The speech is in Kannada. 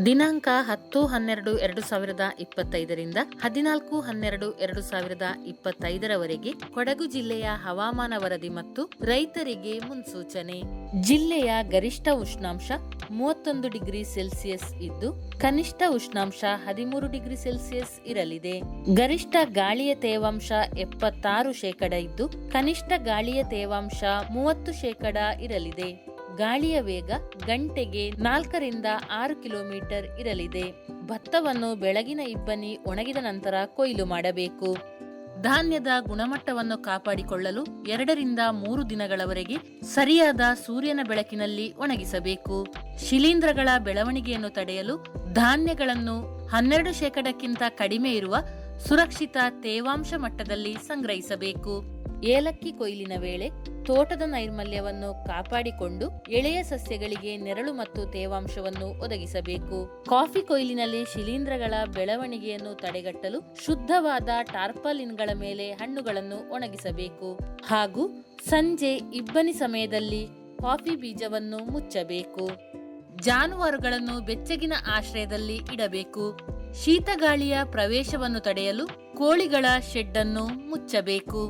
ದಿನಾಂಕ 10-12-2025ರಿಂದ 14-12-2025ರವರೆಗೆ ಕೊಡಗು ಜಿಲ್ಲೆಯ ಹವಾಮಾನ ವರದಿ ಮತ್ತು ರೈತರಿಗೆ ಮುನ್ಸೂಚನೆ. ಜಿಲ್ಲೆಯ ಗರಿಷ್ಠ ಉಷ್ಣಾಂಶ 31 ಡಿಗ್ರಿ ಸೆಲ್ಸಿಯಸ್ ಇದ್ದು ಕನಿಷ್ಠ ಉಷ್ಣಾಂಶ 13 ಡಿಗ್ರಿ ಸೆಲ್ಸಿಯಸ್ ಇರಲಿದೆ. ಗರಿಷ್ಠ ಗಾಳಿಯ ತೇವಾಂಶ 76% ಇದ್ದು ಕನಿಷ್ಠ ಗಾಳಿಯ ತೇವಾಂಶ 30% ಇರಲಿದೆ. ಗಾಳಿಯ ವೇಗ ಗಂಟೆಗೆ 4-6 ಕಿಲೋಮೀಟರ್ ಇರಲಿದೆ. ಭತ್ತವನ್ನು ಬೆಳಗಿನ ಇಬ್ಬನಿ ಒಣಗಿದ ನಂತರ ಕೊಯ್ಲು ಮಾಡಬೇಕು. ಧಾನ್ಯದ ಗುಣಮಟ್ಟವನ್ನು ಕಾಪಾಡಿಕೊಳ್ಳಲು 2-3 ದಿನಗಳವರೆಗೆ ಸರಿಯಾದ ಸೂರ್ಯನ ಬೆಳಕಿನಲ್ಲಿ ಒಣಗಿಸಬೇಕು. ಶಿಲೀಂಧ್ರಗಳ ಬೆಳವಣಿಗೆಯನ್ನು ತಡೆಯಲು ಧಾನ್ಯಗಳನ್ನು 12%ಕ್ಕಿಂತ ಕಡಿಮೆ ಇರುವ ಸುರಕ್ಷಿತ ತೇವಾಂಶ ಮಟ್ಟದಲ್ಲಿ ಸಂಗ್ರಹಿಸಬೇಕು. ಏಲಕ್ಕಿ ಕೊಯ್ಲಿನ ವೇಳೆ ತೋಟದ ನೈರ್ಮಲ್ಯವನ್ನು ಕಾಪಾಡಿಕೊಂಡು ಎಳೆಯ ಸಸ್ಯಗಳಿಗೆ ನೆರಳು ಮತ್ತು ತೇವಾಂಶವನ್ನು ಒದಗಿಸಬೇಕು. ಕಾಫಿ ಕೊಯ್ಲಿನಲ್ಲಿ ಶಿಲೀಂಧ್ರಗಳ ಬೆಳವಣಿಗೆಯನ್ನು ತಡೆಗಟ್ಟಲು ಶುದ್ಧವಾದ ಟಾರ್ಪಾಲಿನ್ಗಳ ಮೇಲೆ ಹಣ್ಣುಗಳನ್ನು ಒಣಗಿಸಬೇಕು ಹಾಗೂ ಸಂಜೆ ಇಬ್ಬನಿ ಸಮಯದಲ್ಲಿ ಕಾಫಿ ಬೀಜವನ್ನು ಮುಚ್ಚಬೇಕು. ಜಾನುವಾರುಗಳನ್ನು ಬೆಚ್ಚಗಿನ ಆಶ್ರಯದಲ್ಲಿ ಇಡಬೇಕು. ಶೀತಗಾಳಿಯ ಪ್ರವೇಶವನ್ನು ತಡೆಯಲು ಕೋಳಿಗಳ ಶೆಡ್ ಅನ್ನು ಮುಚ್ಚಬೇಕು.